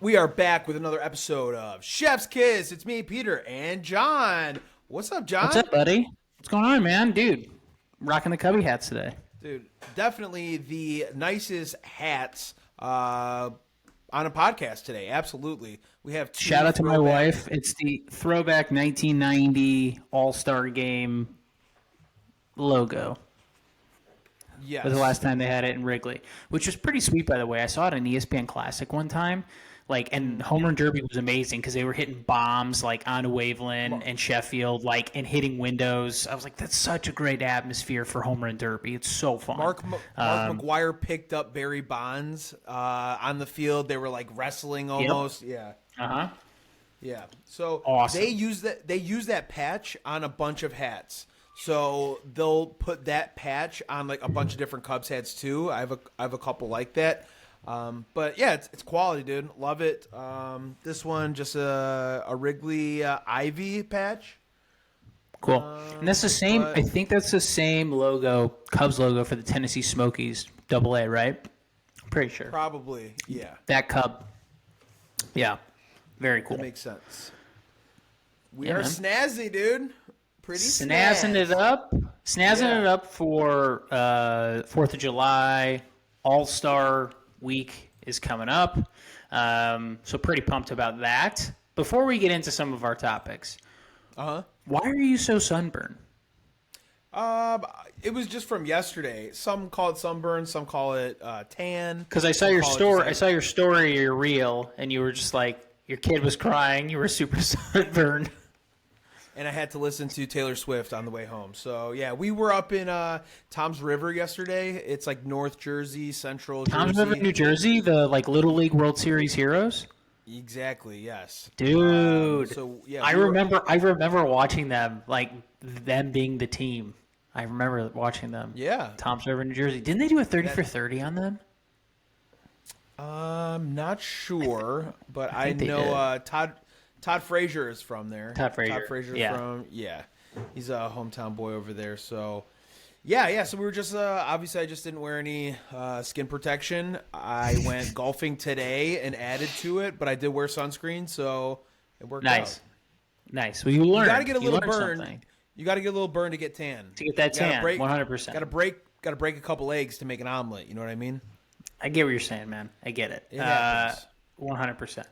We are back with another episode of Chef's Kiss. It's me, Peter, and John. What's up, John? What's up, buddy? What's going on, man? Dude, rocking the Cubby hats today. Dude, definitely the nicest hats on a podcast today. Absolutely. We have two Shout out to my throwback- wife. It's the throwback 1990 All Star Game logo. Yes. That was the last time they had it in Wrigley, which was pretty sweet, by the way. I saw it on ESPN Classic one time. And Home Run Derby was amazing because they were hitting bombs onto Waveland and Sheffield, and hitting windows. I was like, that's such a great atmosphere for Home Run Derby. It's so fun. Mark McGuire picked up Barry Bonds on the field. They were wrestling almost. Yep. Yeah. Yeah. So awesome. They use that patch on a bunch of hats. So they'll put that patch on a bunch of different Cubs hats too. I have a couple like that. But yeah, it's quality, dude. Love it. This one just a Wrigley Ivy patch. Cool. And that's the same. I think that's the same logo, Cubs logo for the Tennessee Smokies AA, right? I'm pretty sure. Probably, yeah. That Cub. Yeah. Very cool. That makes sense. We are snazzy, dude. Pretty snazzing snazzy. it up. Snazzing it up for 4th of July. All Star Week is coming up. So pretty pumped about that. Before we get into some of our topics, why are you so sunburned? It was just from yesterday. Some call it sunburn, some call it tan. Because I saw your story. I saw your story, your reel, and you were just your kid was crying. You were super sunburned. And I had to listen to Taylor Swift on the way home. So, yeah, we were up in Tom's River yesterday. It's North Jersey, Central Jersey. Tom's River, New Jersey, the Little League World Series heroes? Exactly, yes. Dude. So yeah, I remember watching them, them being the team. I remember watching them. Yeah. Tom's River, New Jersey. Didn't they do a 30 for 30 on them? I'm not sure, but I think they know Todd Frazier is from there. Todd Frazier, from he's a hometown boy over there. So yeah. So we were just obviously I just didn't wear any skin protection. I went golfing today and added to it, but I did wear sunscreen, so it worked out. Nice. Well, you learn. You got to get a little burn. Something. You got to get a little burn to get tan. To get that tan, 100%. Got to break a couple eggs to make an omelet. You know what I mean? I get what you're saying, man. I get it. It happens. 100%.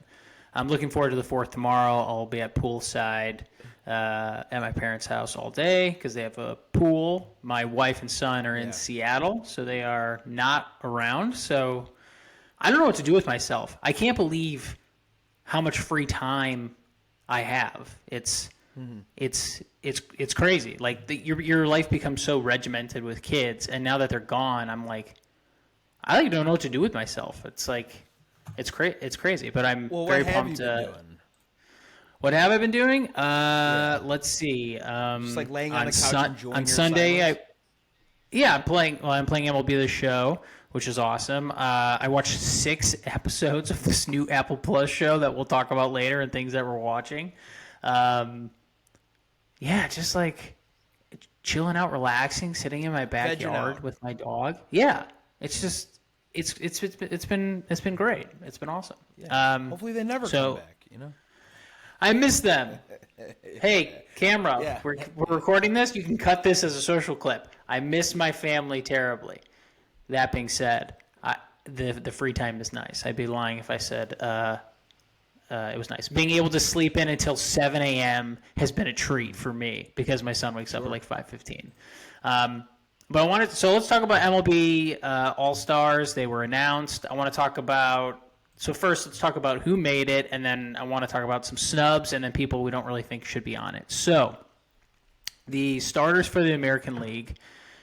I'm looking forward to the 4th tomorrow. I'll be at poolside at my parents' house all day because they have a pool. My wife and son are in Seattle, so they are not around. So I don't know what to do with myself. I can't believe how much free time I have. It's crazy. Your life becomes so regimented with kids, and now that they're gone, I'm I don't know what to do with myself. It's crazy, but I'm very pumped. What have you been doing? What have I been doing? Let's see. Just laying on the couch enjoying on your Sunday. silence? I'm playing MLB The Show, which is awesome. I watched 6 episodes of this new Apple Plus show that we'll talk about later and things that we're watching. Just chilling out, relaxing, sitting in my backyard with my dog. Yeah, it's just. It's been great. It's been awesome. Yeah. Hopefully they never come back. I miss them. Hey, camera, we're recording this. You can cut this as a social clip. I miss my family terribly. That being said, the free time is nice. I'd be lying if I said it was nice. Being able to sleep in until 7 a.m. has been a treat for me because my son wakes up at 5:15. But let's talk about MLB All Stars. They were announced. I want to talk about, first let's talk about who made it, and then I want to talk about some snubs and then people we don't really think should be on it. So, the starters for the American League,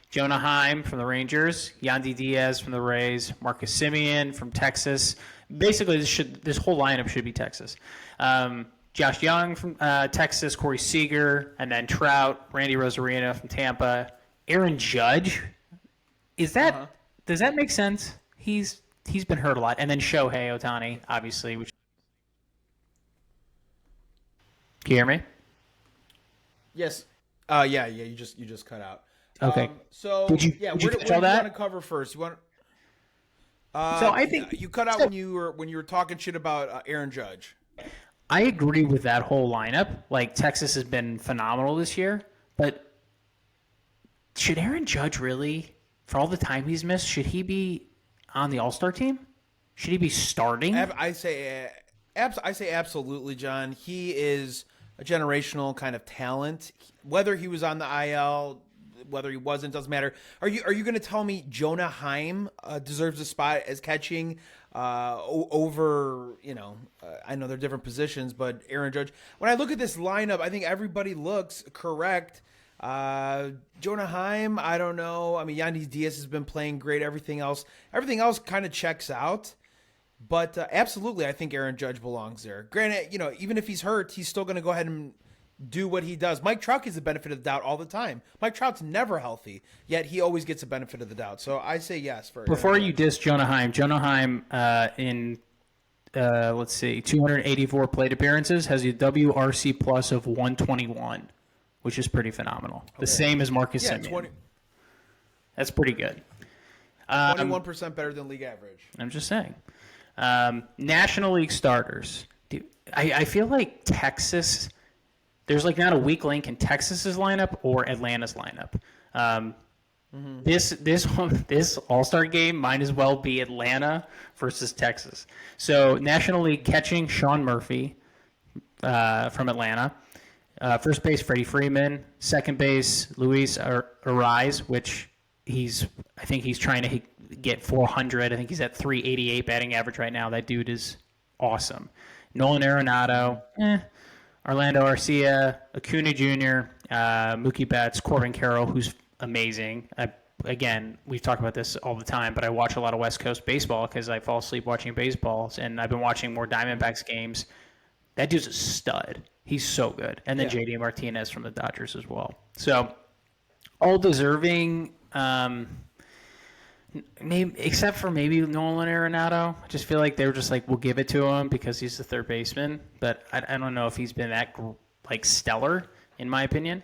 Jonah Heim from the Rangers, Yandy Diaz from the Rays, Marcus Semien from Texas. Basically, this whole lineup should be Texas. Josh Young from Texas, Corey Seager, and then Trout, Randy Rosarino from Tampa, Aaron Judge. Does that make sense? He's been hurt a lot, and then Shohei Ohtani, obviously. Can you hear me? Yes. Yeah. You just cut out. Okay. So did you what catch all do you that? want to cover first? You want? So I think you cut out when you were talking shit about Aaron Judge. I agree with that whole lineup. Like, Texas has been phenomenal this year, but should Aaron Judge really, for all the time he's missed, should he be on the All-Star team? Should he be starting? I say absolutely, John. He is a generational kind of talent. Whether he was on the IL, whether he wasn't, doesn't matter. Are you going to tell me Jonah Heim deserves a spot as catching over, I know they're different positions, but Aaron Judge? When I look at this lineup, I think everybody looks correct. Jonah Heim, I don't know. I mean, Yandy Diaz has been playing great. Everything else kind of checks out. But absolutely, I think Aaron Judge belongs there. Granted, even if he's hurt, he's still going to go ahead and do what he does. Mike Trout gets the benefit of the doubt all the time. Mike Trout's never healthy, yet he always gets the benefit of the doubt. So I say yes for. Before you diss Jonah Heim in 284 plate appearances has a WRC plus of 121, which is pretty phenomenal. The same as Marcus Semien. That's pretty good. 21% better than league average. I'm just saying. National League starters. Dude, I feel like Texas. There's not a weak link in Texas's lineup or Atlanta's lineup. This All-Star game might as well be Atlanta versus Texas. So National League catching Sean Murphy from Atlanta. First base Freddie Freeman. Second base Luis Ariz, which I think he's trying to get 400. I think he's at 388 batting average right now. That dude is awesome. Nolan Arenado, Orlando Arcia, Acuna Jr., Mookie Betts, Corbin Carroll, who's amazing. Again, we've talked about this all the time, but I watch a lot of West Coast baseball because I fall asleep watching baseball, and I've been watching more Diamondbacks games. That dude's a stud. He's so good. And then JD Martinez from the Dodgers as well. So all deserving, except for maybe Nolan Arenado. I just feel like they were just we'll give it to him because he's the third baseman. But I don't know if he's been that stellar, in my opinion.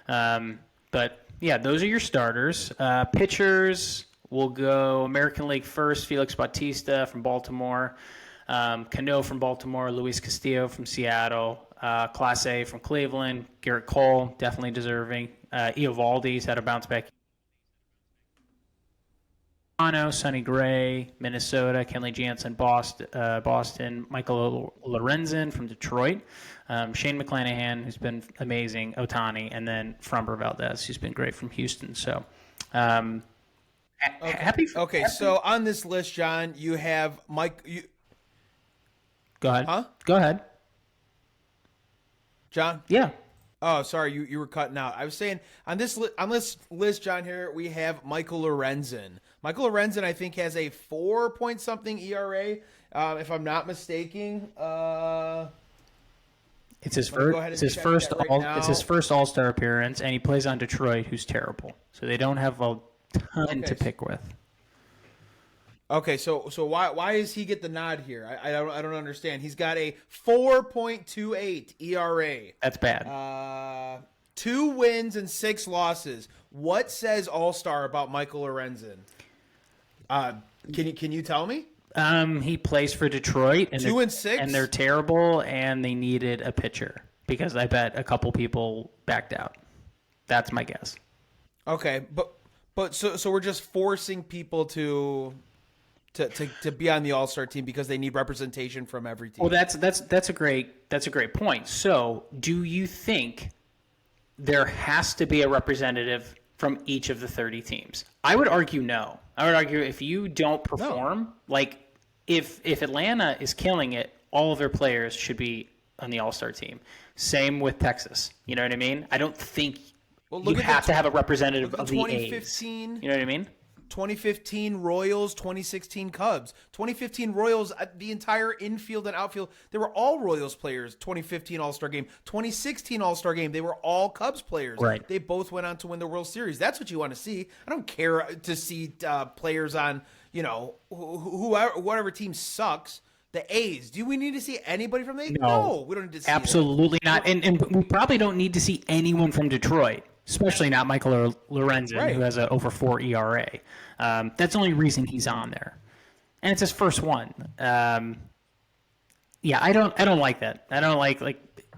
But yeah, those are your starters. Pitchers, we'll go American League first. Felix Bautista from Baltimore. Cano from Baltimore. Luis Castillo from Seattle. Class A from Cleveland. Garrett Cole, definitely deserving. Eovaldi's had a bounce back. Sonny Gray, Minnesota, Kenley Jansen, Boston, Michael Lorenzen from Detroit, Shane McClanahan, who's been amazing, Ohtani, and then Framber Valdez, who's been great from Houston. So, happy. So on this list, John, you have Mike. Go ahead. Huh? Go ahead. John? Yeah. Oh, sorry, you were cutting out. I was saying on this list, John, here we have Michael Lorenzen. Michael Lorenzen, I think, has a 4-point-something ERA, if I'm not mistaken. It's his first All-Star appearance, and he plays on Detroit, who's terrible. So they don't have a ton to pick with. Okay, so why does he get the nod here? I don't understand. He's got a 4.28 ERA. That's bad. 2 wins and 6 losses. What says All-Star about Michael Lorenzen? Can you tell me? He plays for Detroit, and 2 and 6, and they're terrible, and they needed a pitcher because I bet a couple people backed out. That's my guess. Okay, but so we're just forcing people to be on the All-Star team because they need representation from every team. Well, that's a great point. So, do you think there has to be a representative from each of the 30 teams? I would argue no. I would argue if you don't perform, if Atlanta is killing it, all of their players should be on the All-Star team. Same with Texas. You know what I mean? I don't think you have to have a representative of the A's. You know what I mean? 2015 Royals, 2016 Cubs. 2015 Royals, the entire infield and outfield, they were all Royals players. 2015 All-Star Game. 2016 All-Star Game, they were all Cubs players. Right. They both went on to win the World Series. That's what you want to see. I don't care to see players on, whatever team sucks. The A's. Do we need to see anybody from the A's? No, we don't need to see absolutely not. And we probably don't need to see anyone from Detroit. Especially not Michael Lorenzen, who has an over 4 ERA. That's the only reason he's on there. and it's his first one. Yeah, I don't like that. I don't like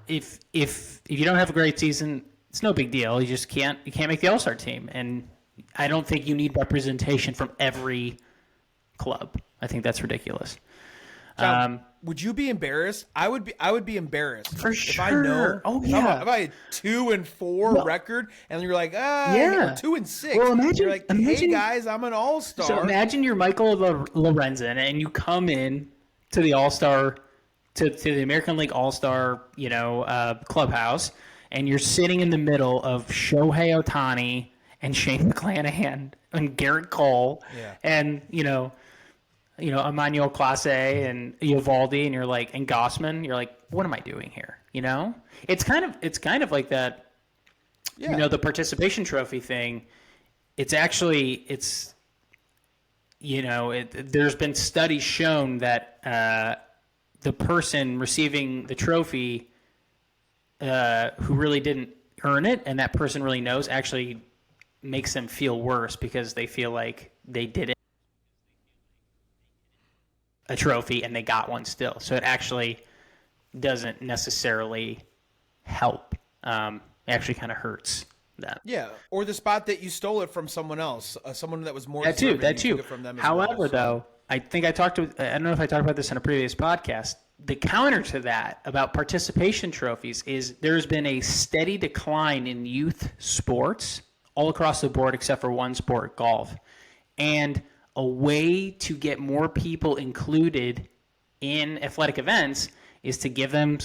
if you don't have a great season, it's no big deal. You just can't make the All-Star team, and I don't think you need representation from every club. I think that's ridiculous. John, would you be embarrassed? I would be embarrassed for if sure. I know. Oh yeah. If I had 2-4 record, and you're like, or 2-6. Well, you're like, hey guys, I'm an All-Star. So imagine you're Michael Lorenzen, and you come in to the All-Star, to the American League All-Star, clubhouse, and you're sitting in the middle of Shohei Ohtani and Shane McClanahan and Garrett Cole, and Emmanuel Clase and Eovaldi, and you're like, and Gossman, you're like, what am I doing here? It's kind of like that. Yeah. The participation trophy thing. It's actually there's been studies shown that the person receiving the trophy who really didn't earn it, and that person really knows, actually makes them feel worse because they feel like they didn't a trophy and they got one still. So it actually doesn't necessarily help. It actually kind of hurts them. Yeah, or the spot that you stole it from someone else, someone that was more that too. From them However, though, I think I don't know if I talked about this in a previous podcast. The counter to that about participation trophies is there's been a steady decline in youth sports all across the board except for one sport, golf. And a way to get more people included in athletic events is to give them,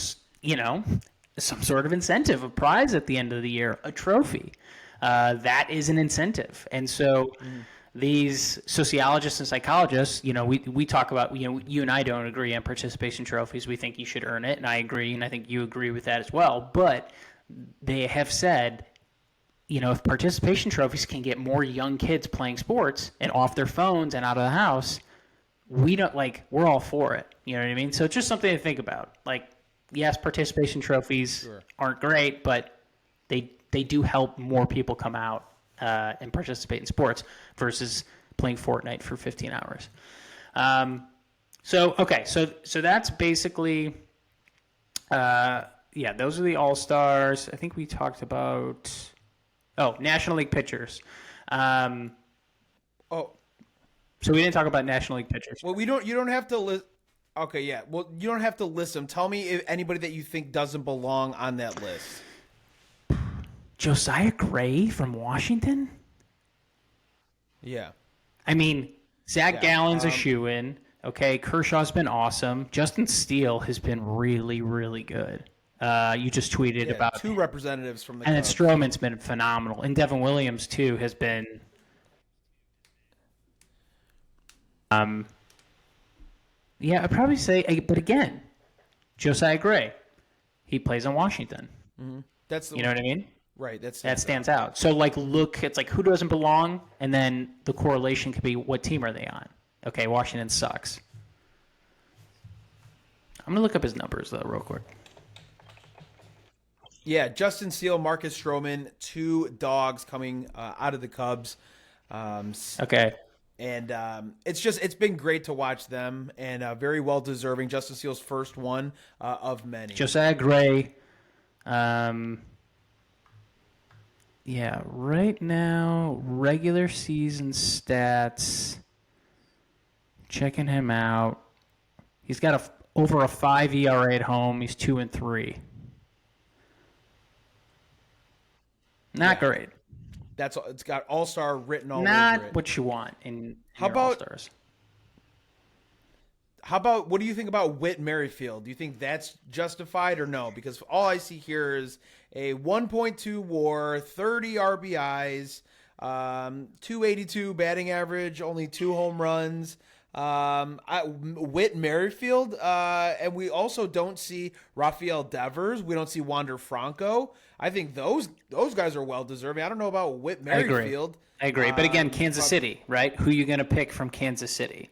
some sort of incentive, a prize at the end of the year, a trophy. That is an incentive. And so these sociologists and psychologists, we talk about, you and I don't agree on participation trophies. We think you should earn it, and I agree, and I think you agree with that as well. But they have said, if participation trophies can get more young kids playing sports and off their phones and out of the house, we're all for it. You know what I mean? So it's just something to think about. Yes, participation trophies aren't great, but they do help more people come out and participate in sports versus playing Fortnite for 15 hours. So that's basically, those are the All-Stars. I think we talked about... National League pitchers. So we didn't talk about National League pitchers. Well, you don't have to list. Okay, yeah. Well, you don't have to list them. Tell me if anybody that you think doesn't belong on that list. Josiah Gray from Washington? Yeah. I mean, Zach Gallen's a shoo-in. Okay, Kershaw's been awesome. Justin Steele has been really, really good. You just tweeted about 2 representatives from the and then Stroman's been phenomenal, and Devin Williams too has been. I'd probably say, but again, Josiah Gray, he plays in Washington. Mm-hmm. That's the know what I mean? Right. That stands out. So look, it's like who doesn't belong, and then the correlation could be what team are they on? Okay, Washington sucks. I'm gonna look up his numbers though, real quick. Yeah, Justin Steele, Marcus Stroman, 2 dogs coming out of the Cubs. Okay. And it's been great to watch them, and very well deserving. Justin Steele's first one of many. Josiah Gray. Right now, regular season stats. Checking him out. He's got over a 5 ERA at home. He's 2-3. Not great. It's got All-Star written all over it. Not what you want in All-Stars. How about, what do you think about Whit Merrifield? Do you think that's justified or no? Because all I see here is a 1.2 WAR, 30 RBIs, 282 batting average, only 2 home runs. Whit Merrifield, and we also don't see Rafael Devers. We don't see Wander Franco. I think those guys are well deserving. I don't know about Whit Merrifield. I agree. But again, Kansas City, right? Who are you going to pick from Kansas City?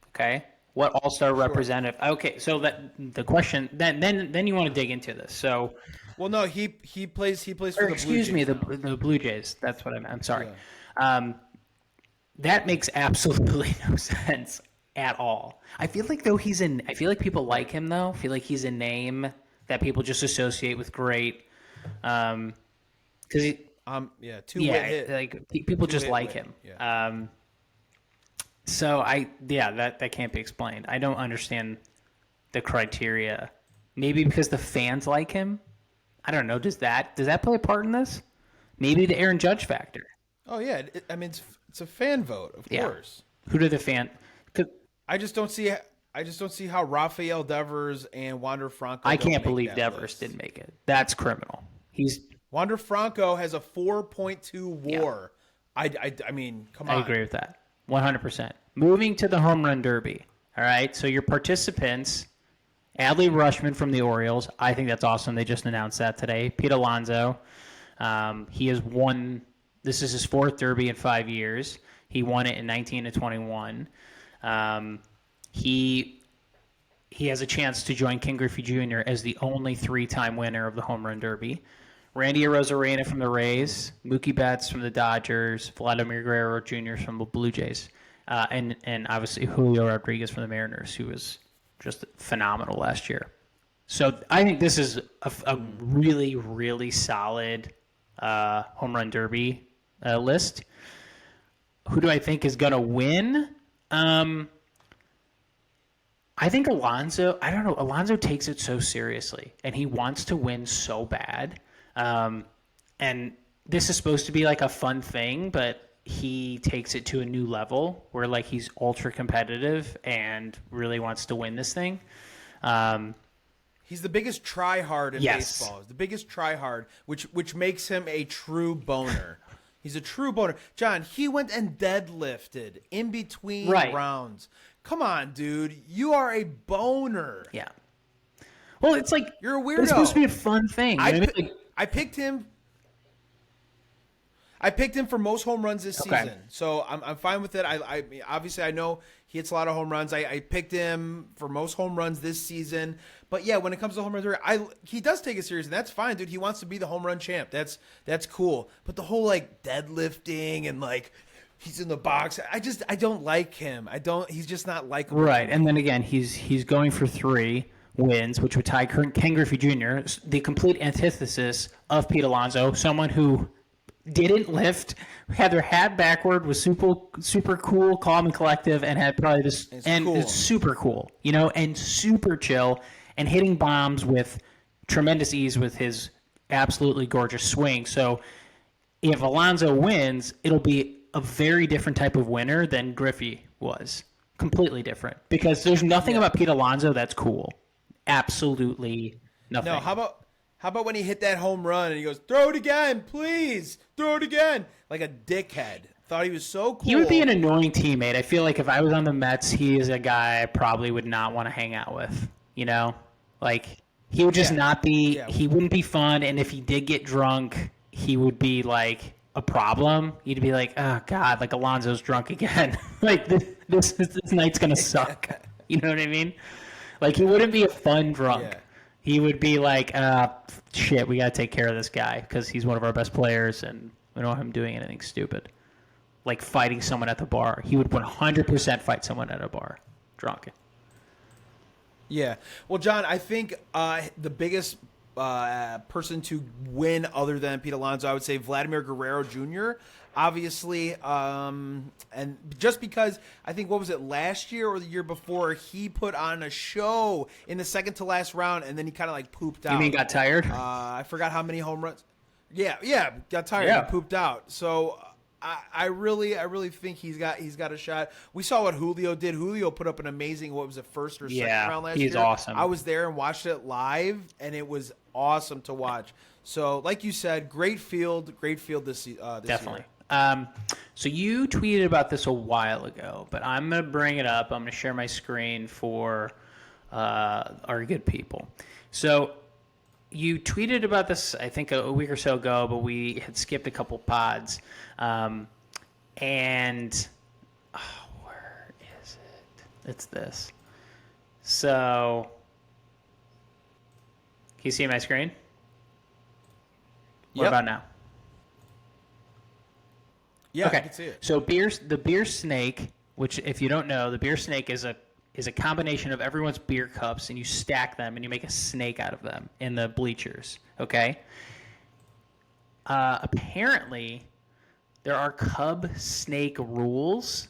Okay. What All-Star representative? Okay. So that the question then you want to dig into this. So, well, no, he plays for the Blue Jays. Excuse me, the Blue Jays. That's what I meant. I'm sorry. Yeah. That makes absolutely no sense. at all. I feel like I feel like people like him though. I feel like he's a name that people just associate with great. Because two-hit hit. Like people just like hit. him. Yeah. So that can't be explained. I don't understand the criteria. Maybe because the fans like him. I don't know. Does that play a part in this? Maybe the Aaron Judge factor. Oh yeah, it's a fan vote, of course. Who do the fan? I just don't see how Rafael Devers and Wander Franco. I can't believe Devers didn't make it. That's criminal. Wander Franco has a 4.2 WAR. Yeah. I mean, come on. I agree with that. 100%. Moving to the home run derby. All right. So your participants: Adley Rutschman from the Orioles. I think that's awesome. They just announced that today. Pete Alonso. He has won. This is his fourth derby in 5 years. He won it in 19 to 21. He has a chance to join Ken Griffey Jr. as the only three-time winner of the home run derby. Randy Arozarena from the Rays, Mookie Betts from the Dodgers, Vladimir Guerrero Jr. from the Blue Jays, and obviously Julio Rodriguez from the Mariners, who was just phenomenal last year. So I think this is a really, really solid home run derby list. Who do I think is going to win? I think Alonso. I don't know. Alonso takes it so seriously, and he wants to win so bad. And this is supposed to be like a fun thing, but he takes it to a new level where like he's ultra competitive and really wants to win this thing. He's the biggest try-hard in baseball. He's the biggest try-hard, which makes him a true boner. He's a true boner. John, he went and deadlifted in between rounds. Come on, dude. You are a boner. Yeah. Well, it's like you're a weirdo. It's supposed to be a fun thing. I picked him. I picked him for most home runs this season, so I'm fine with it. I obviously I know he hits a lot of home runs. I picked him for most home runs this season, but yeah, when it comes to home runs, he does take it serious, and that's fine, dude. He wants to be the home run champ. That's cool. But the whole like deadlifting and like he's in the box, I don't like him. He's just not likable. Right, and then again, he's going for 3 wins, which would tie Ken Griffey Jr., the complete antithesis of Pete Alonso, someone who didn't lift, had their hat backward, was super cool, calm and collective, and had probably this it's super cool, and super chill, and hitting bombs with tremendous ease with his absolutely gorgeous swing. So if Alonso wins, it'll be a very different type of winner than Griffey was. Completely different. Because there's nothing about Pete Alonso that's cool. Absolutely nothing. No, how about when he hit that home run and he goes, "Throw it again, please. Throw it again." Like a dickhead. Thought he was so cool. He would be an annoying teammate. I feel like if I was on the Mets, he is a guy I probably would not want to hang out with. Like he would just not be he wouldn't be fun, and if he did get drunk, he would be like a problem. You'd be like, "Oh God, like Alonso's drunk again." Like this night's gonna suck. You know what I mean? Like, he wouldn't be a fun drunk. Yeah. He would be like, shit, we got to take care of this guy because he's one of our best players and we don't want him doing anything stupid. Like fighting someone at the bar. He would 100% fight someone at a bar drunk. Yeah. Well, John, I think the biggest person to win other than Pete Alonso, I would say Vladimir Guerrero Jr., obviously, and just because I think, what was it, last year or the year before, he put on a show in the second to last round, and then he kind of like pooped out. You mean got tired? I forgot how many home runs. Yeah, got tired and pooped out. So I really think he's got a shot. We saw what Julio did. Julio put up an amazing, what was it, first or second round last year? He's awesome. I was there and watched it live, and it was awesome to watch. So, like you said, great field this Definitely. year. So you tweeted about this a while ago, but I'm going to bring it up. I'm going to share my screen for our good people. So you tweeted about this, I think, a week or so ago, but we had skipped a couple pods. Where is it? It's this. So, can you see my screen? What about now? Yeah, okay. I can see it. So the beer snake which if you don't know, the beer snake is a combination of everyone's beer cups, and you stack them and you make a snake out of them in the bleachers. Okay. Apparently, there are Cub snake rules.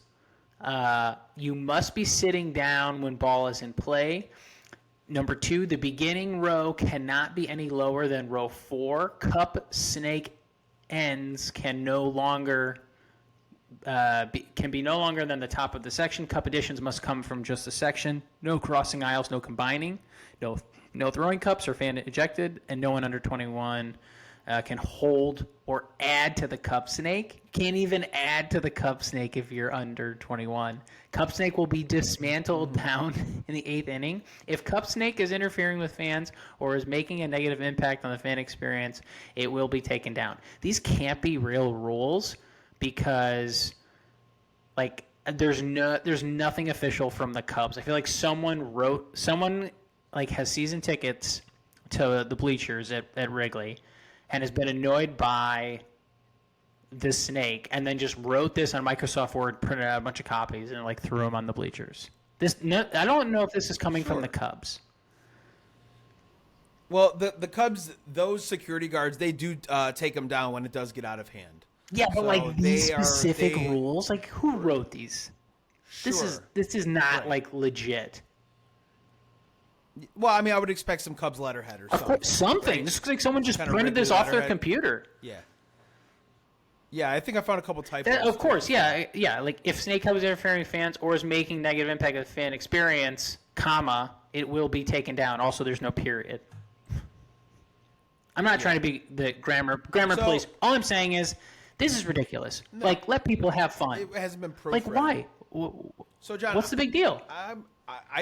You must be sitting down when ball is in play. Number 2, the beginning row cannot be any lower than row 4. Cup snake ends can no longer be no longer than the top of the section. Cup additions must come from just the section. No crossing aisles, no combining, no throwing cups or fan ejected, and no one under 21 can hold or add to the cup snake. Can't even add to the cup snake if you're under 21. Cup snake will be dismantled down in the 8th inning. If cup snake is interfering with fans or is making a negative impact on the fan experience, it will be taken down. These can't be real rules because, like, there's nothing official from the Cubs. I feel like someone has season tickets to the bleachers at Wrigley and has been annoyed by this snake, and then just wrote this on Microsoft Word, printed out a bunch of copies, and like threw them on the bleachers. I don't know if this is coming from the Cubs. Well, the Cubs, those security guards, they do take them down when it does get out of hand. Yeah, but like these specific rules, like who wrote these? Sure. This is not like legit. Well, I mean, I would expect some Cubs letterhead or something. Something. This looks like someone just printed this off their computer. Yeah. Yeah, I think I found a couple typos. Of course, yeah. Like if Snake Hub is interfering with fans or is making negative impact on the fan experience, comma, it will be taken down. Also, there's no period. I'm not trying to be the grammar police. All I'm saying is this is ridiculous. No, like, let people have fun. It hasn't been proofread. Like, why? So, John, what's the big deal? I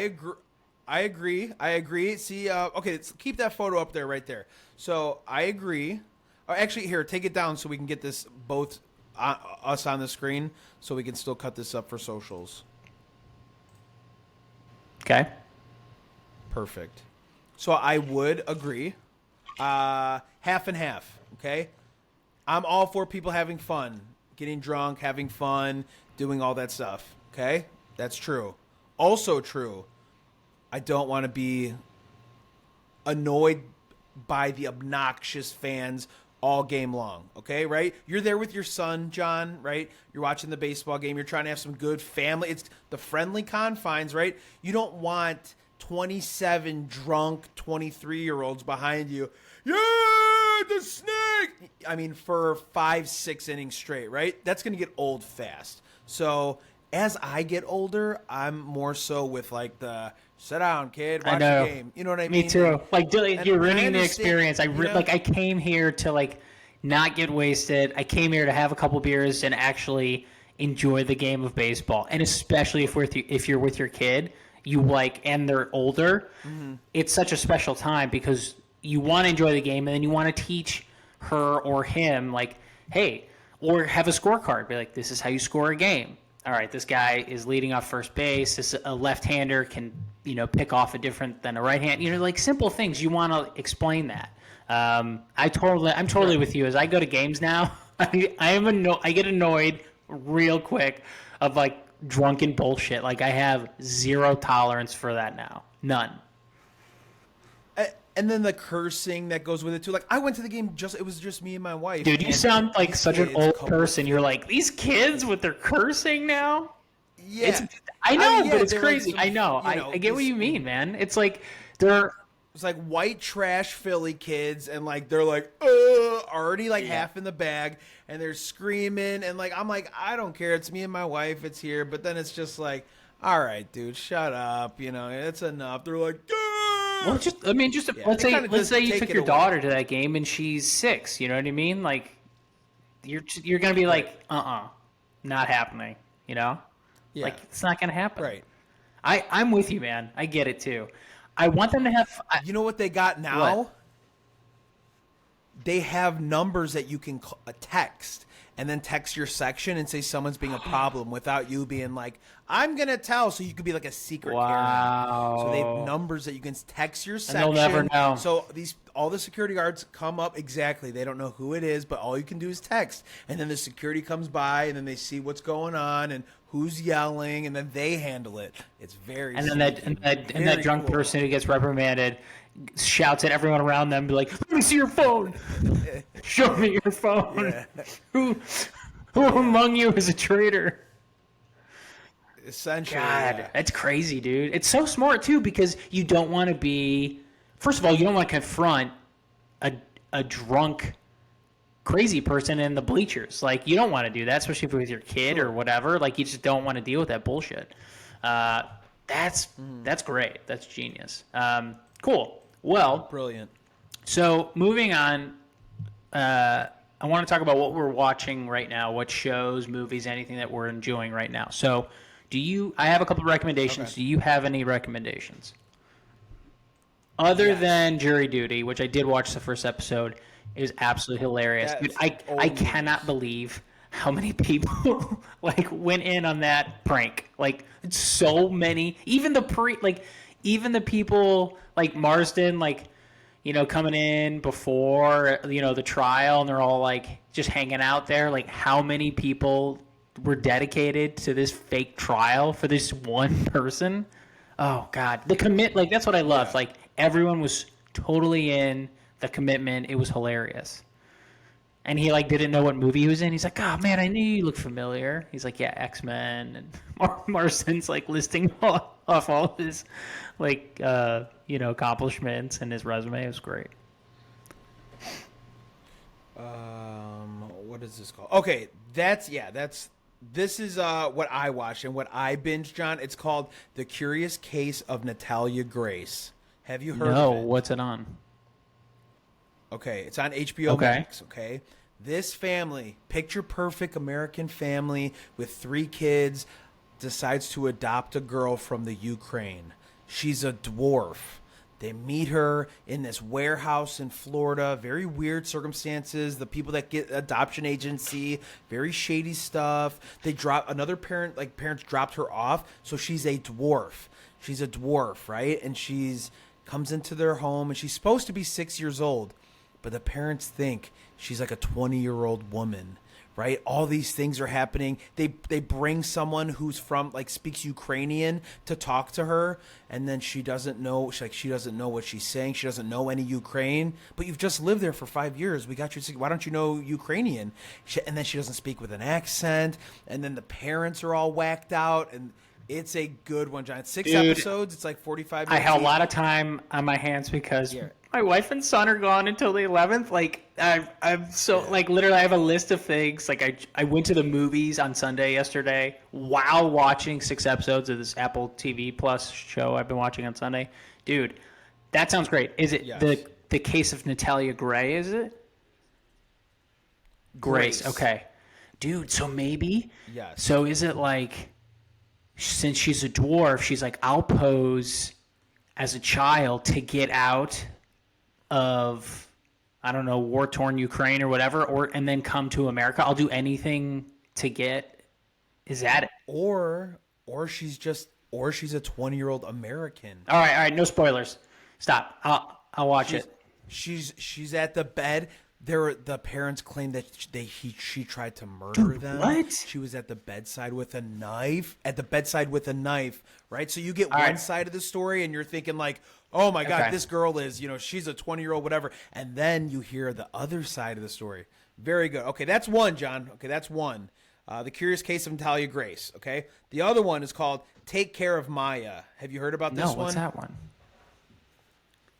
agree. See, okay, let's keep that photo up there, right there. So I agree. Actually, here, take it down so we can get this both us on the screen, so we can still cut this up for socials. Okay. Perfect. So I would agree. Half and half. Okay. I'm all for people having fun, getting drunk, having fun, doing all that stuff. Okay, that's true. Also true. I don't want to be annoyed by the obnoxious fans all game long, okay, right? You're there with your son, John, right? You're watching the baseball game. You're trying to have some good family. It's the friendly confines, right? You don't want 27 drunk 23-year-olds behind you. Yeah, the snake! I mean, for 5-6 innings straight, right? That's going to get old fast. So as I get older, I'm more so with like the sit down, kid, watch the game. You know what I mean? Me too. Like, you're ruining the experience. I came here to like not get wasted. I came here to have a couple beers and actually enjoy the game of baseball. And especially if you're with your kid, and they're older, it's such a special time because you want to enjoy the game and then you want to teach her or him, like, hey, or have a scorecard. Be like, this is how you score a game. All right, this guy is leading off first base. A left-hander can, pick off a different than a right-hand. Like simple things. You want to explain that. I'm totally with you. As I go to games now, I get annoyed real quick of like drunken bullshit. Like I have zero tolerance for that now. None. And then the cursing that goes with it too. Like I went to the game it was just me and my wife. Dude, you sound like such an old person. You're like, these kids with their cursing now? Yeah. I know, but it's crazy. Like I know. I get what you mean, man. It's like it's like white trash Philly kids, and like they're like already like half in the bag, and they're screaming, and like I'm like, I don't care. It's me and my wife. It's here, but then it's just like, all right, dude, shut up. It's enough. They're like, well, let's say you took your daughter to that game and she's 6. You know what I mean? Like, you're gonna be like, not happening. Yeah. Like it's not gonna happen. Right. I'm with you, man. I get it too. I want them to have. You know what they got now? What? They have numbers that you can text and then text your section and say someone's being a problem without you being like, I'm going to tell. So you could be like a secret Wow. So they have numbers that you can text your section. And they'll never know. So all the security guards come up exactly. They don't know who it is, but all you can do is text. And then the security comes by and then they see what's going on and who's yelling, and then they handle it. It's very and then that drunk person who gets reprimanded shouts at everyone around them, be like, "Let me see your phone. Show me your phone. Yeah. Who among you is a traitor?" Essentially, God, that's crazy, dude. It's so smart too, because you don't want to be. First of all, you don't want to confront a drunk, crazy person in the bleachers. Like, you don't want to do that, especially if it was your kid or whatever. Like, you just don't want to deal with that bullshit. That's great. That's genius. Cool. Well, brilliant. So moving on, I want to talk about what we're watching right now, what shows, movies, anything that we're enjoying right now. So I have a couple of recommendations. Okay. Do you have any recommendations? Other than Jury Duty, which I did watch the first episode, it was absolutely hilarious. Dude, I cannot believe how many people like went in on that prank. Like, so many. Even the people like Marsden, like, you know, coming in before, you know, the trial, and they're all like just hanging out there. Like, how many people were dedicated to this fake trial for this one person? Oh God, like, that's what I loved. Yeah. Like, everyone was totally in the commitment. It was hilarious. And he like didn't know what movie he was in. He's like, "Oh man, I knew you looked familiar." He's like, "Yeah, X-Men." And Marston's like listing off all his like you know, accomplishments and his resume. It was great. What is this called? Okay, this is what I watched and what I binged on. It's called The Curious Case of Natalia Grace. Have you heard of it? No, what's it on? Okay, it's on HBO Max, okay? This family, picture perfect American family with 3 kids, decides to adopt a girl from the Ukraine. She's a dwarf. They meet her in this warehouse in Florida. Very weird circumstances. The people that get adoption agency, very shady stuff. They drop another parent, like parents dropped her off. So she's a dwarf. She's a dwarf, right? And comes into their home, and she's supposed to be 6 years old. But the parents think she's like a 20-year-old woman, right? All these things are happening. They bring someone who's speaks Ukrainian to talk to her, and then she doesn't know. She doesn't know what she's saying. She doesn't know any Ukraine. But you've just lived there for 5 years. We got you. Why don't you know Ukrainian? And then she doesn't speak with an accent. And then the parents are all whacked out. And it's a good one, John. It's 6 episodes. It's like 45 minutes. I had a lot of time on my hands because my wife and son are gone until the 11th. Like, I'm so, like, literally I have a list of things. Like, I went to the movies on Sunday yesterday while watching 6 episodes of this Apple TV Plus show I've been watching on Sunday. Dude, that sounds great. Is it the case of Natalia Gray, is it? Grace. Okay. Dude, so maybe? Yes. So is it like, since she's a dwarf, she's like, I'll pose as a child to get out of, I don't know, war-torn Ukraine or whatever, and then come to America. I'll do anything to get. Is that it? Or she's a 20-year-old American. All right, no spoilers. Stop. I'll watch it. She's at the bed. The parents claim that she tried to murder them. What? She was at the bedside with a knife. Right? So you get side of the story, and you're thinking like, oh my God, this girl is, she's a 20-year-old, whatever. And then you hear the other side of the story. Very good. Okay, that's one, John. Okay, that's one. The Curious Case of Natalia Grace. Okay, the other one is called Take Care of Maya. Have you heard about this one? No, what's that one?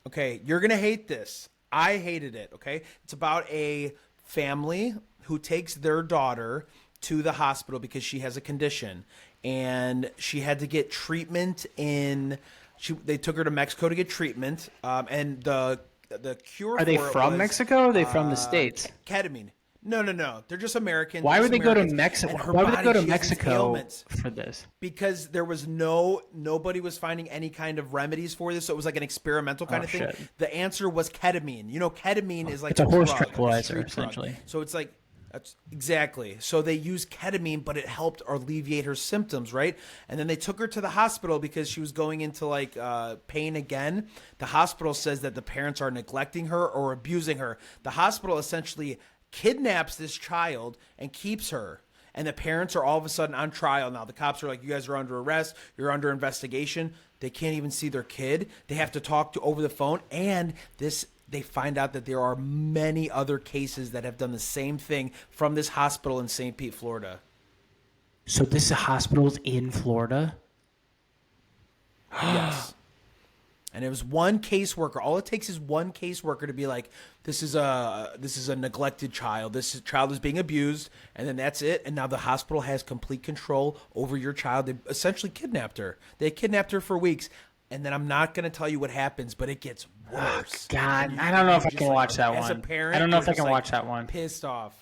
Okay, you're gonna hate this. I hated it, okay? It's about a family who takes their daughter to the hospital because she has a condition, and she had to get treatment they took her to Mexico to get treatment, and the cure Are they from Mexico or are they from the States? Ketamine. No. They're just Americans. Why would they go to Americans. Mexico? Why would they go to Mexico for this? Because there was nobody was finding any kind of remedies for this, so it was like an experimental kind of thing. Shit. The answer was ketamine. Ketamine is like it's a horse drug, tranquilizer, like essentially. Drug. So it's like exactly. So they used ketamine, but it helped alleviate her symptoms, right? And then they took her to the hospital because she was going into pain again. The hospital says that the parents are neglecting her or abusing her. The hospital essentially kidnaps this child and keeps her. and the parents are all of a sudden on trial now. The cops are like, you guys are under arrest. You're under investigation. They can't even see their kid. They have to talk to over the phone. And they find out that there are many other cases that have done the same thing from this hospital in St. Pete, Florida. So this hospital's in Florida? Yes. And it was one caseworker. All it takes is one caseworker to be like, this is a neglected child. This child is being abused, and then that's it. And now the hospital has complete control over your child. They essentially kidnapped her. They kidnapped her for weeks. And then I'm not going to tell you what happens, but it gets worse. God, I don't know if I can watch that one. As a parent, I don't know if I can watch that one. Pissed off.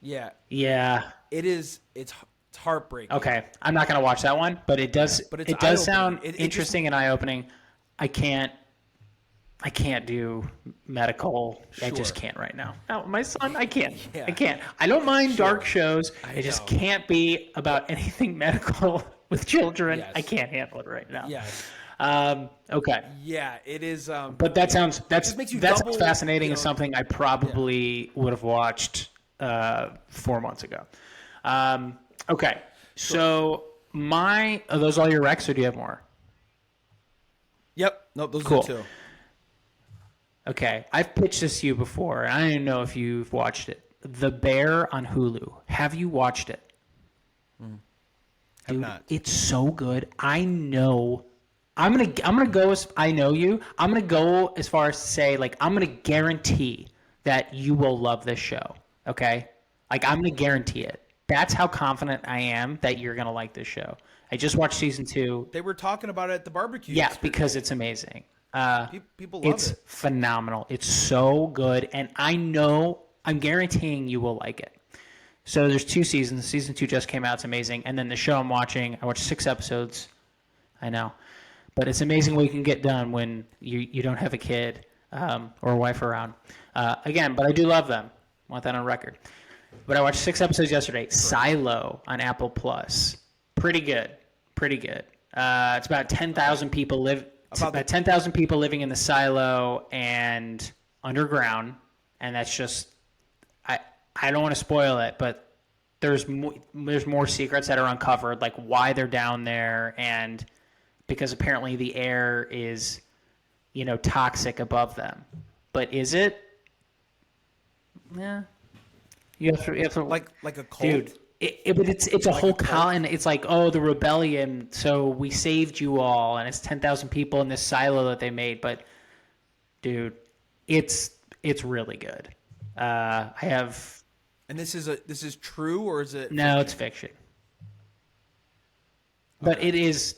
Yeah. Yeah. It is. It's heartbreaking. Okay, I'm not going to watch that one, but it does. But it does sound interesting and eye-opening. I can't do medical. Sure. I just can't right now. No, my son, I can't. Yeah. I can't. I don't mind dark shows. I just can't be about anything medical with children. Yes. I can't handle it right now. Yes. Okay. Yeah, it is. But that sounds sounds fascinating, and something I probably would have watched 4 months ago. Okay. So are those all your recs, or do you have more? Yep. Nope. Those cool. are the two. Okay. I've pitched this to you before, and I don't even know if you've watched it. The Bear on Hulu. Have you watched it? Have not. It's so good. I know. I'm gonna go as I know you. I'm gonna go as far as to say, like, I'm gonna guarantee that you will love this show. Okay? Like, I'm gonna guarantee it. That's how confident I am that you're gonna like this show. I just watched season 2. They were talking about it at the barbecue. Yeah, because it's amazing. People love it. It's phenomenal. It's so good, and I'm guaranteeing you will like it. So there's 2 seasons. Season 2 just came out. It's amazing. And then the show I'm watching, I watched 6 episodes. I know. But it's amazing what you can get done when you don't have a kid or a wife around. Again, but I do love them. I want that on record. But I watched 6 episodes yesterday. Silo on Apple Plus. Pretty good. It's about 10,000 people about 10,000 people living in the silo and underground, and that's just I don't want to spoil it, but there's more secrets that are uncovered, like why they're down there, and because apparently the air is, toxic above them. But is it? Yeah. You have to like a cult. Dude, but it's a whole colony. It's like, oh, the rebellion. So we saved you all, and it's 10,000 people in this silo that they made. But, dude, it's really good. I have. And this is true, or is it? No, it's fiction. But it's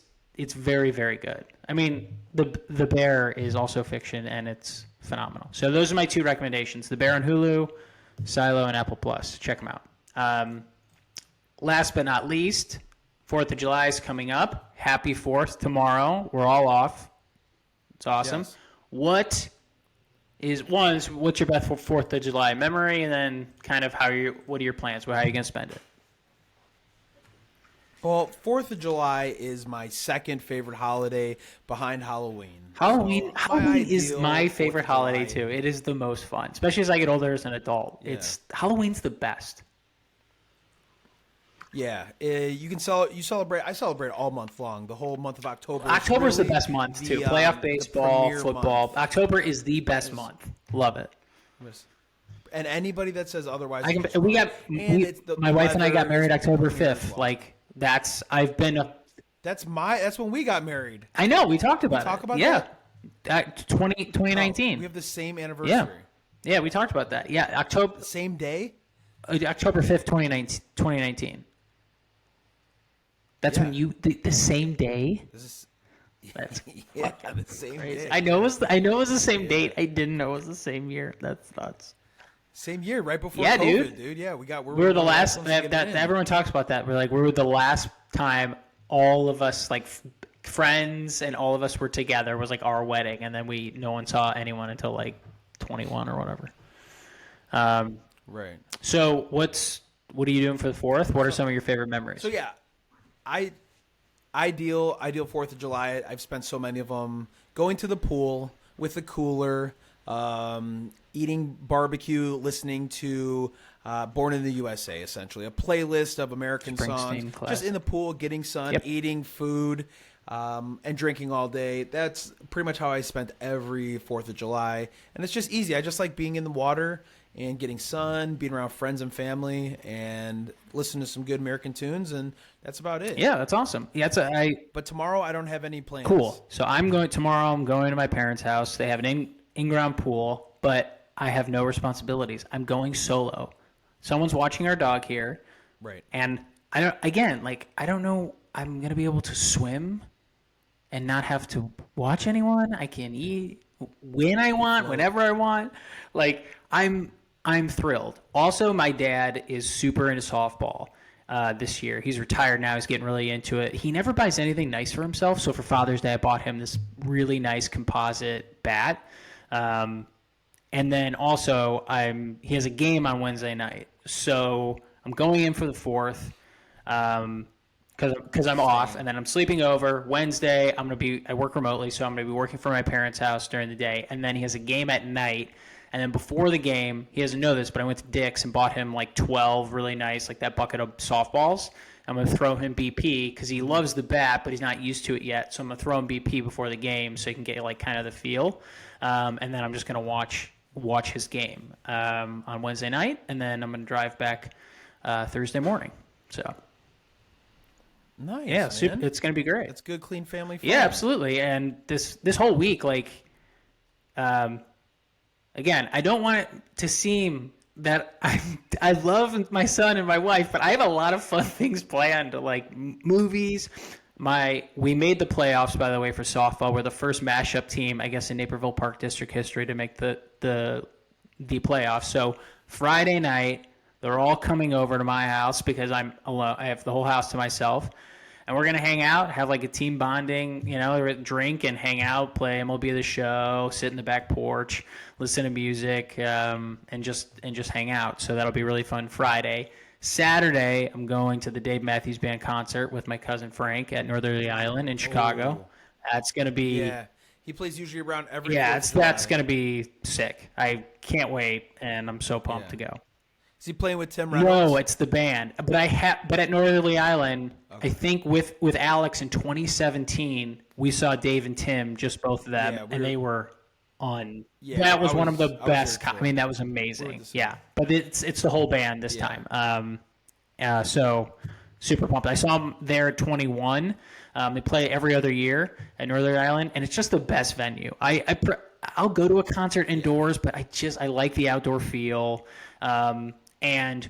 very, very good. I mean, the Bear is also fiction, and it's phenomenal. So those are my 2 recommendations: The Bear on Hulu, Silo, and Apple Plus. Check them out. Last but not least, 4th of July is coming up. Happy 4th tomorrow. We're all off. It's awesome. Yes. What's your best 4th of July memory, and then kind of what are your plans? How are you going to spend it? Well, 4th of July is my second favorite holiday behind Halloween. Halloween is my favorite holiday too. It is the most fun, especially as I get older as an adult. Yeah. Halloween's the best. Yeah, you celebrate. I celebrate all month long. The whole month of October. October is the best month too. Playoff baseball, football. Month. October is the best month. Love it. And anybody that says otherwise, my wife and I got married October 5th. Like that's when we got married. I know. We talked about it. Talk about that. 2019. We have the same anniversary. Yeah, we talked about that. Yeah, October. Same day. October 5th, 2019. That's when the same day. That's the same crazy. day. I know it was the same date. I didn't know it was the same year. That's nuts. Same year, right before COVID, dude. Yeah, we were the last. Everyone talks about that. We're like, we were the last time all of us, like friends, and all of us were together. It was like our wedding, and then no one saw anyone until like 21 or whatever. Right. So what are you doing for the 4th? What are some of your favorite memories? So yeah, ideal 4th of July. I've spent so many of them going to the pool with the cooler, eating barbecue, listening to Born in the USA, essentially. A playlist of American songs. classic. Just in the pool, getting sun, eating food, and drinking all day. That's pretty much how I spent every 4th of July. And it's just easy. I just like being in the water and getting sun, being around friends and family, and listening to some good American tunes, and that's about it. Yeah, that's awesome. Yeah, But tomorrow I don't have any plans. Cool. So I'm going to my parents' house. They have an in-ground pool, but I have no responsibilities. I'm going solo. Someone's watching our dog here. Right. And I don't know I'm going to be able to swim and not have to watch anyone. I can eat when I want, whenever I want. Like, I'm thrilled. Also, my dad is super into softball this year. He's retired now. He's getting really into it. He never buys anything nice for himself. So for Father's Day, I bought him this really nice composite bat. And then also, he has a game on Wednesday night. So I'm going in for the 4th because I'm off. And then I'm sleeping over. Wednesday, I work remotely, so I'm going to be working from my parents' house during the day. And then he has a game at night. And then before the game, he doesn't know this, but I went to Dick's and bought him like 12 really nice, like that bucket of softballs. I'm going to throw him BP because he loves the bat, but he's not used to it yet. So I'm going to throw him BP before the game so he can get like kind of the feel. And then I'm just going to watch his game on Wednesday night. And then I'm going to drive back Thursday morning. So nice. Yeah, it's going to be great. It's good, clean family fun. Yeah, absolutely. And this whole week, like, again, I don't want it to seem that I love my son and my wife, but I have a lot of fun things planned, like movies. We made the playoffs, by the way, for softball. We're the first mashup team, I guess, in Naperville Park District history to make the playoffs. So Friday night, they're all coming over to my house because I'm alone. I have the whole house to myself. And we're going to hang out, have like a team bonding, drink and hang out, play MLB The Show, sit in the back porch, listen to music, and just hang out. So that'll be really fun Friday. Saturday, I'm going to the Dave Matthews Band concert with my cousin Frank at Northerly Island in Chicago. That's going to be... Yeah, he plays usually around every... Yeah, that's going to be sick. I can't wait, and I'm so pumped to go. Is he playing with Tim Reynolds? No, it's the band. But at Northerly Island, okay. I think with Alex in 2017, we saw Dave and Tim, just both of them, and they were on. Yeah, that was one of the best. I mean, that was amazing. Yeah, but it's the whole band this time. So super pumped. I saw them there at 21. They play every other year at Northern Ireland, and it's just the best venue. I'll go to a concert indoors, but I like the outdoor feel. And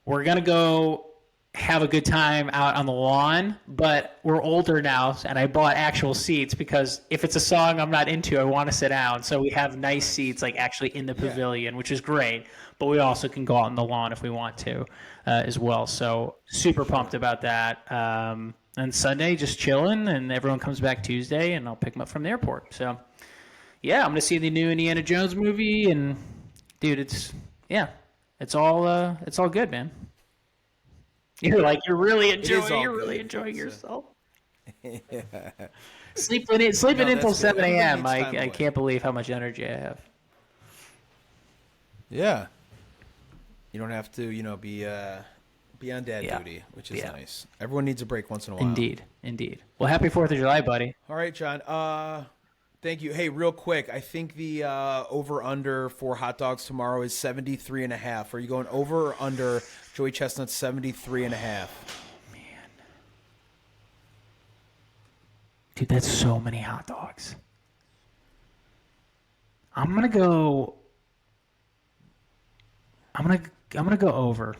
we're going to go have a good time out on the lawn, but we're older now, and I bought actual seats because if it's a song I'm not into, I want to sit down. So we have nice seats, like actually in the pavilion, which is great, but we also can go out on the lawn if we want to as well. So super pumped about that. And Sunday, just chilling, and everyone comes back Tuesday, and I'll pick them up from the airport. So, yeah, I'm going to see the new Indiana Jones movie, and, dude, it's all good, man. You're really enjoying yourself. Sleeping until 7 a.m. I can't believe how much energy I have. Yeah. You don't have to, be on dad duty, which is nice. Everyone needs a break once in a while. Indeed. Well, happy 4th of July, buddy. All right, John. Thank you. Hey, real quick, I think the over-under for hot dogs tomorrow is 73.5. Are you going over or under Joey Chestnut's 73.5? Man. Dude, that's so many hot dogs. I'm gonna go over.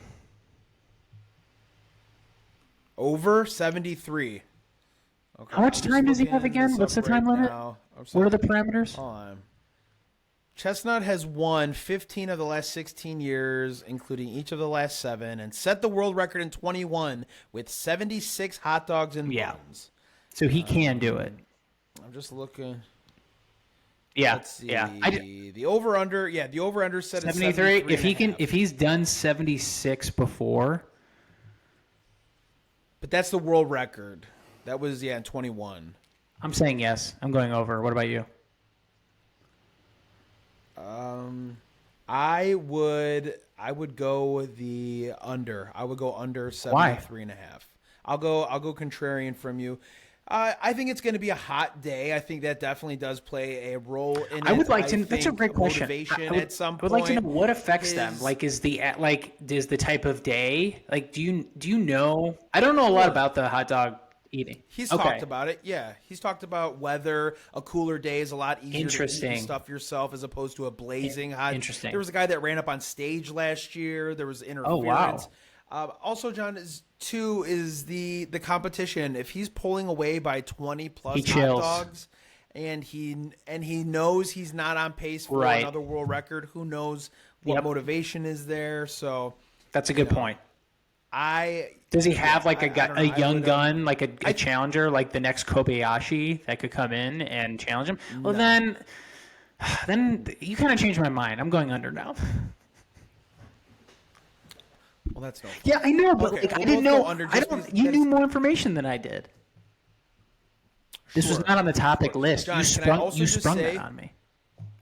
Over 73. Okay. How much time does he have again? What's the time limit? What are the parameters? Hold on. Chestnut has won 15 of the last 16 years, including each of the last 7, and set the world record in 21 with 76 hot dogs and buns. So he can do it. I'm just looking. Yeah. Let's see. The over-under, the over-under set is 73. If he's done 76 before. But that's the world record. That was, in 21. I'm saying yes. I'm going over. What about you? I would go the under. I would go under 73.5. I'll go contrarian from you. I think it's going to be a hot day. I think that definitely does play a role in it. I would like to. That's a great question. At some point, I would like to know what affects them. Like, is the type of day? Like, do you know? I don't know a lot about the hot dog eating. He's talked about it. Yeah, he's talked about whether a cooler day is a lot easier to eat and stuff yourself as opposed to a blazing hot. Interesting. There was a guy that ran up on stage last year. There was interference. Oh wow. Also, John, is the competition. If he's pulling away by 20 plus hot dogs, and he knows he's not on pace for another world record, who knows what motivation is there? So that's a good point. Does he have like a young gun, like a challenger, like the next Kobayashi that could come in and challenge him? Well, then you kind of changed my mind. I'm going under now. Well, that's no fun. Yeah, I know, but I didn't know. You knew more information than I did. This was not on the topic list. John, you sprung that on me.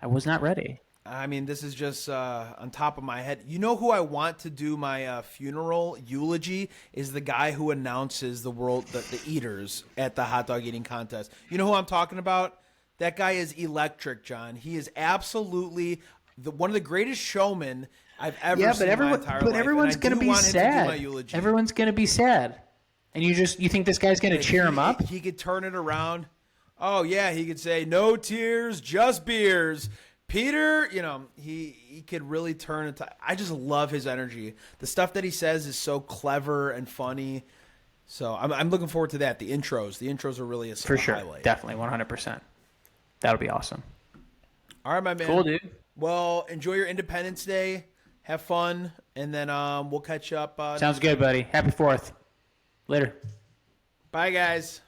I was not ready. I mean, this is just on top of my head. You know who I want to do my funeral eulogy is the guy who announces the eaters at the hot dog eating contest. You know who I'm talking about? That guy is electric, John. He is absolutely one of the greatest showmen I've ever seen in my entire life. But everyone's going to be sad. Everyone's going to be sad. And you think this guy's going to cheer him up? He could turn it around. Oh, yeah, he could say, no tears, just beers. Peter, he could really turn it. I just love his energy. The stuff that he says is so clever and funny. So I'm looking forward to that. The intros are really a highlight. Definitely, 100%. That'll be awesome. All right, my man. Cool, dude. Well, enjoy your Independence Day. Have fun, and then we'll catch up. Sounds good, buddy. Happy 4th. Later. Bye, guys.